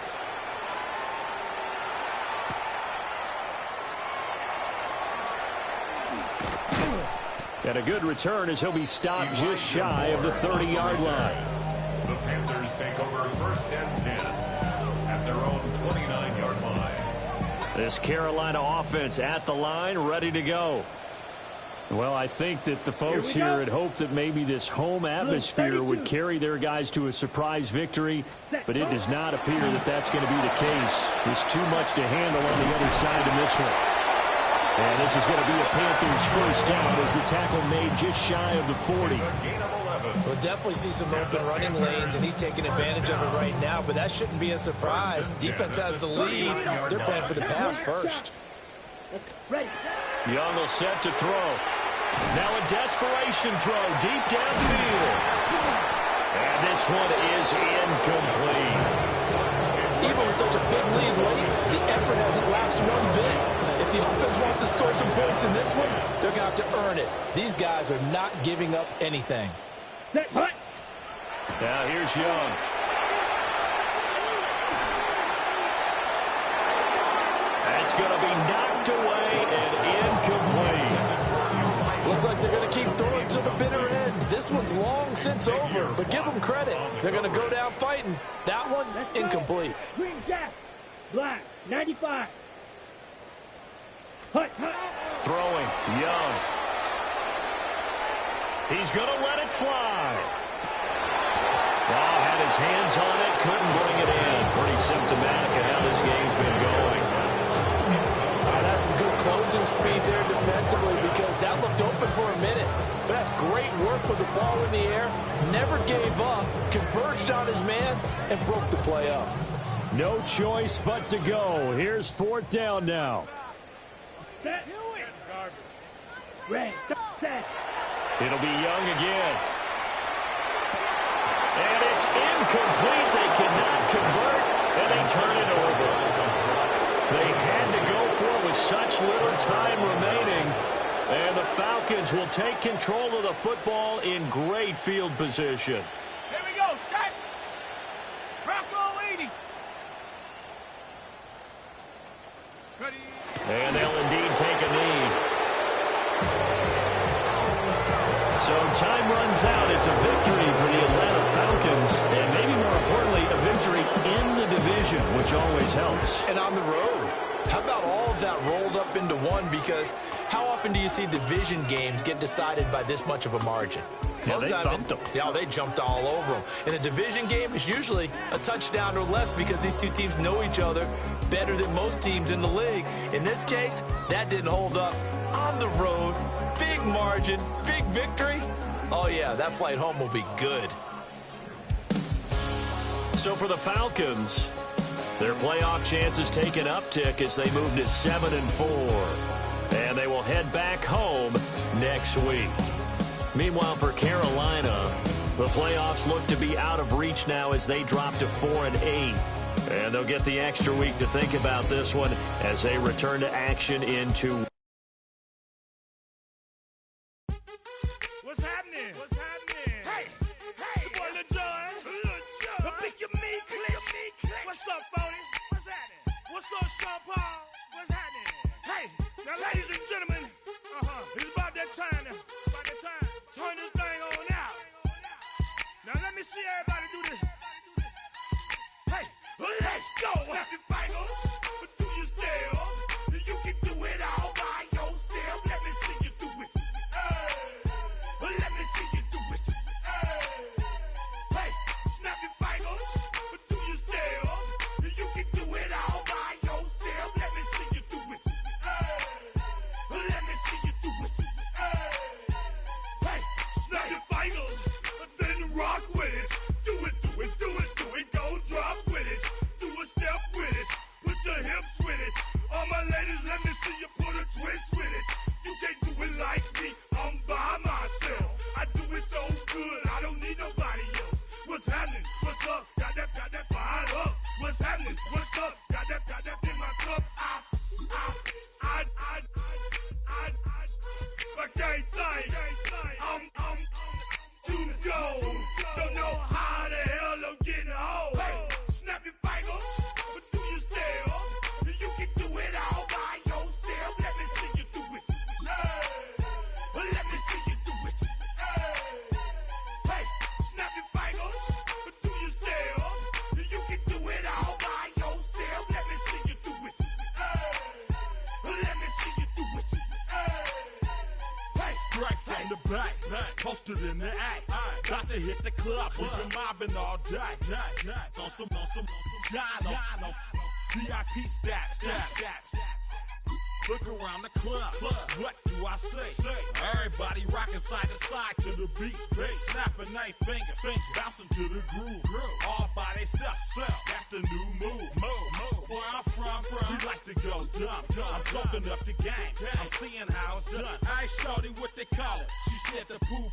Got a good return as he'll be stopped just shy of the 30-yard line.
The Panthers take over 1st and 10 at their own 29-yard line.
This Carolina offense at the line, ready to go.
Well, I think that the folks here had hoped that maybe this home atmosphere would carry their guys to a surprise victory, but it does not appear that that's going to be the case. There's too much to handle on the other side in this one. And this is going to be a Panthers first down as the tackle made just shy of the 40.
We'll definitely see some open running lanes, and he's taking advantage of it right now, but that shouldn't be a surprise. Defense has the lead. They're playing for the pass first.
Young will set to throw. Now a desperation throw deep downfield. And this one is incomplete.
Even with such a big lead late, the effort hasn't lasted one bit. If the offense wants to score some points in this one, they're going to have to earn it. These guys are not giving up anything.
Now here's Young. That's going to be knocked away and incomplete.
Looks like they're going to keep throwing to the bitter end. This one's long since over, but give them credit. They're going to go down fighting. That one, incomplete.
Green Jack, black, 95.
Throwing, Young. He's going to let it fly. Wow, had his hands on it, couldn't bring it in. Pretty symptomatic of how this game's been going.
That's some good closing speed there defensively because that looked open for a minute. But that's great work with the ball in the air. Never gave up, converged on his man, and broke the play up.
No choice but to go. Here's 4th down now.
Set. Red. Set.
It'll be Young again. And it's incomplete. They cannot convert, and they turn it over. They had to go for it with such little time remaining. And the Falcons will take control of the football in great field position.
Here we go, set. Rocco leading. Ready.
And they'll indeed take a knee. So time runs out. It's a victory for the Atlanta Falcons, and maybe more importantly, a victory in the division, which always helps.
And on the road. How about all of that rolled up into one? Because how often do you see division games get decided by this much of a margin?
Yeah, they thumped them.
Yeah, they jumped all over them. In a division game, it's usually a touchdown or less because these two teams know each other better than most teams in the league. In this case, that didn't hold up. On the road, big margin, big victory. Oh, yeah, that flight home will be good.
So for the Falcons, their playoff chances take an uptick as they move to 7-4. And they will head back home next week. Meanwhile, for Carolina, the playoffs look to be out of reach now as they drop to 4-8. And they'll get the extra week to think about this one as they return to action in 2
What's happening? What's happening? Hey, it's your boy Lil Jon. Pick your meat clip.
What's up, 40? What's happening? What's up, Sean Paul? What's happening? Hey, now, ladies and gentlemen, it's about that time now. About that time. Turn this thing on out. Now, let me see everybody do this. Hey, let's go. Snap your fingers, but do you still? You can do it all by yourself. Let me see you do it. Let me see you do it. Hey, snap your fingers, but do you still? You can do it all by yourself. Let me see you do it. Let me see you do it. Hey, snap your fingers, but then rock with it. Do it, do it, do it, do it. Go drop with it. Do a step with it. Put your hips with it. All my ladies, let me see you put a twist with it. You can't do it like me. I'm by myself. I do it so good. I don't need nobody else. What's happening? What's up? Got that fired up. What's happening? What's up? Got that in my cup. I can't think. I'm too go. Don't know how the hell I'm getting home. Hey, snap your fingers, but do you still? You can do it all by yourself. Let me see you do it. Let me see you do it. Hey, snap your fingers, but do you still? You can do it all by yourself. Let me see you do it. Let me see you do it. Hey,
Straight from the back, posted in the act. Got to hit the club, we've been mobbing all day. On some Jono, VIP stats. Look around the club, what do I say? Everybody rocking side to side to the beat. Snapping they fingers, bouncing to the groove. All by themselves, that's the new move. Where I'm from, we like to go dumb. I'm soaking up the game, I'm seeing how it's done. I ain't shorty what they call it. She said the poop.